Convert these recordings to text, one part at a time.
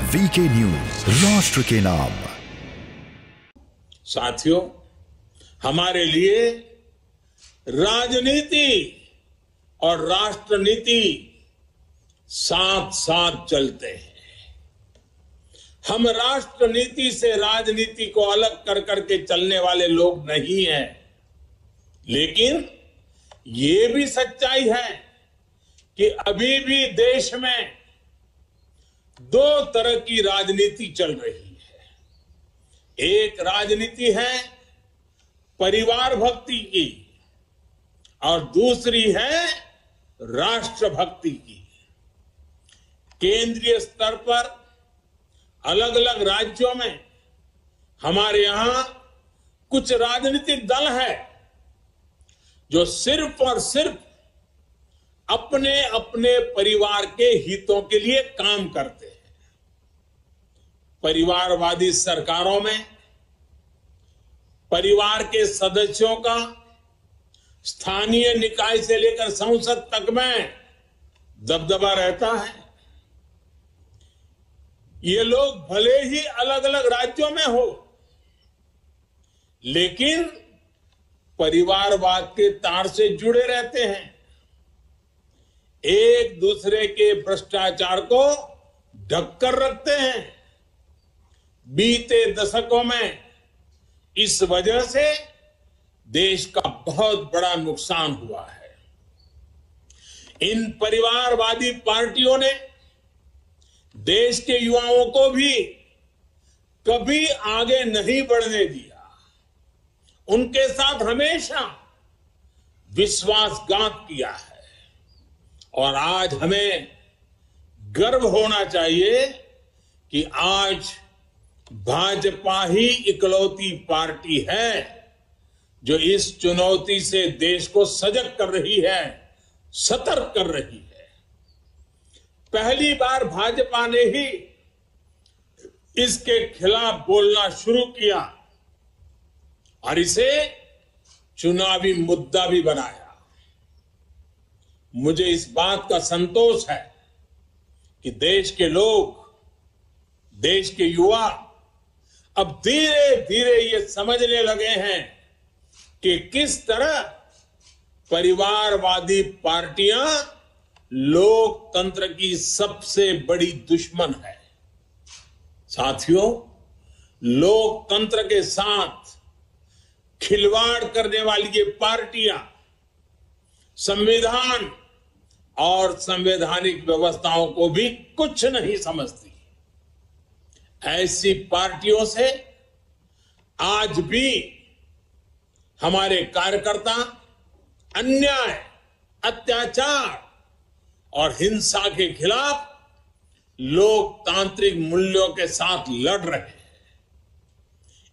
VK news, राष्ट्र के नाम। साथियों, हमारे लिए राजनीति और राष्ट्रनीति साथ साथ चलते हैं। हम राष्ट्रनीति से राजनीति को अलग कर करके चलने वाले लोग नहीं हैं, लेकिन ये भी सच्चाई है कि अभी भी देश में दो तरह की राजनीति चल रही है। एक राजनीति है परिवार भक्ति की और दूसरी है राष्ट्र भक्ति की। केंद्रीय स्तर पर अलग अलग राज्यों में हमारे यहां कुछ राजनीतिक दल है जो सिर्फ और सिर्फ अपने अपने परिवार के हितों के लिए काम करते हैं। परिवारवादी सरकारों में परिवार के सदस्यों का स्थानीय निकाय से लेकर संसद तक में दबदबा रहता है। ये लोग भले ही अलग अलग राज्यों में हो, लेकिन परिवारवाद के तार से जुड़े रहते हैं। एक दूसरे के भ्रष्टाचार को ढककर रखते हैं। बीते दशकों में इस वजह से देश का बहुत बड़ा नुकसान हुआ है। इन परिवारवादी पार्टियों ने देश के युवाओं को भी कभी आगे नहीं बढ़ने दिया। उनके साथ हमेशा विश्वासघात किया है। और आज हमें गर्व होना चाहिए कि आज भाजपा ही इकलौती पार्टी है जो इस चुनौती से देश को सजग कर रही है, सतर्क कर रही है। पहली बार भाजपा ने ही इसके खिलाफ बोलना शुरू किया और इसे चुनावी मुद्दा भी बनाया। मुझे इस बात का संतोष है कि देश के लोग, देश के युवा अब धीरे धीरे ये समझने लगे हैं कि किस तरह परिवारवादी पार्टियां लोकतंत्र की सबसे बड़ी दुश्मन है। साथियों, लोकतंत्र के साथ खिलवाड़ करने वाली ये पार्टियां संविधान और संवैधानिक व्यवस्थाओं को भी कुछ नहीं समझती। ऐसी पार्टियों से आज भी हमारे कार्यकर्ता अन्याय, अत्याचार और हिंसा के खिलाफ लोकतांत्रिक मूल्यों के साथ लड़ रहे हैं।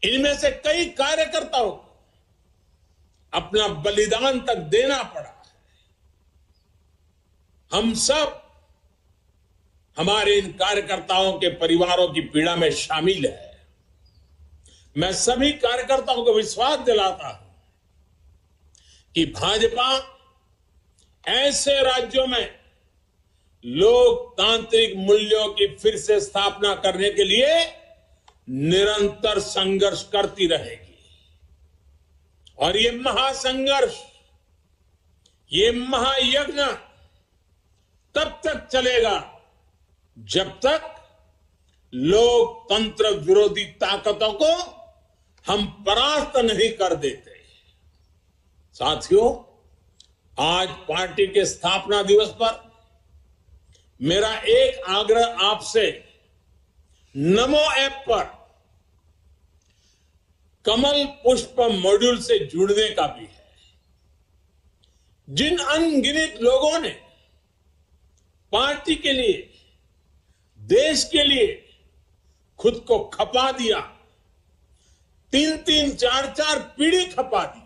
इनमें से कई कार्यकर्ताओं को अपना बलिदान तक देना पड़ा। हम सब हमारे इन कार्यकर्ताओं के परिवारों की पीड़ा में शामिल है। मैं सभी कार्यकर्ताओं को विश्वास दिलाता हूं कि भाजपा ऐसे राज्यों में लोकतांत्रिक मूल्यों की फिर से स्थापना करने के लिए निरंतर संघर्ष करती रहेगी। और ये महासंघर्ष, ये महायज्ञ तब तक चलेगा जब तक लोकतंत्र विरोधी ताकतों को हम परास्त नहीं कर देते। साथियों, आज पार्टी के स्थापना दिवस पर मेरा एक आग्रह आपसे नमो ऐप पर कमल पुष्प मॉड्यूल से जुड़ने का भी है। जिन अनगिनत लोगों ने पार्टी के लिए, देश के लिए खुद को खपा दिया, 3-3, 4-4 पीढ़ी खपा दी,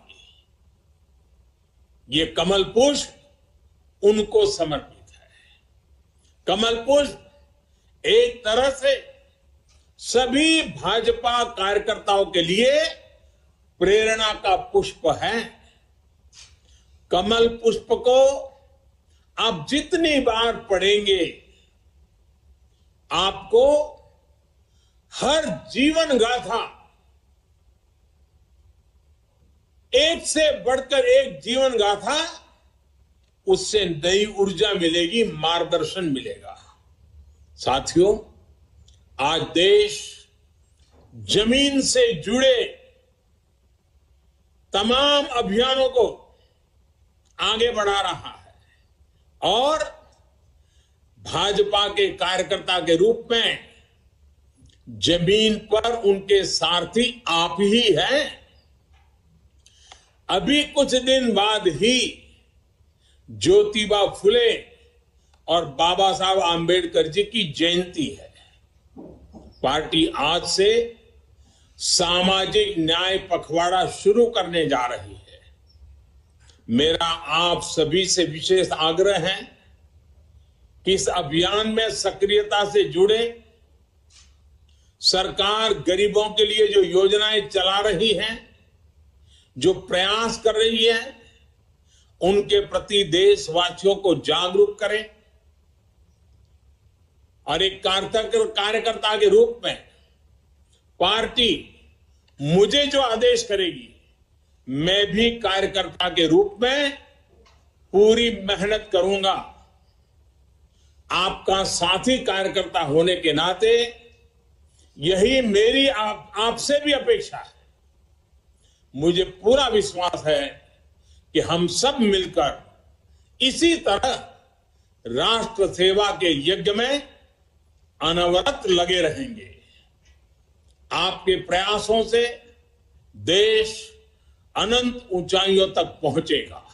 ये कमल पुष्प उनको समर्पित है। कमल पुष्प एक तरह से सभी भाजपा कार्यकर्ताओं के लिए प्रेरणा का पुष्प है। कमल पुष्प को आप जितनी बार पढ़ेंगे आपको हर जीवन गाथा एक से बढ़कर एक जीवन गाथा, उससे नई ऊर्जा मिलेगी, मार्गदर्शन मिलेगा। साथियों, आज देश जमीन से जुड़े तमाम अभियानों को आगे बढ़ा रहा है और भाजपा के कार्यकर्ता के रूप में जमीन पर उनके सारथी आप ही हैं। अभी कुछ दिन बाद ही ज्योतिबा फुले और बाबा साहब आंबेडकर जी की जयंती है। पार्टी आज से सामाजिक न्याय पखवाड़ा शुरू करने जा रही है। मेरा आप सभी से विशेष आग्रह है कि इस अभियान में सक्रियता से जुड़े। सरकार गरीबों के लिए जो योजनाएं चला रही है, जो प्रयास कर रही है, उनके प्रति देशवासियों को जागरूक करें और एक कार्यकर्ता के रूप में पार्टी मुझे जो आदेश करेगी, मैं भी कार्यकर्ता के रूप में पूरी मेहनत करूंगा। आपका साथी कार्यकर्ता होने के नाते यही मेरी आपसे भी अपेक्षा है। मुझे पूरा विश्वास है कि हम सब मिलकर इसी तरह राष्ट्र सेवा के यज्ञ में अनवरत लगे रहेंगे। आपके प्रयासों से देश अनंत ऊंचाइयों तक पहुंचेगा।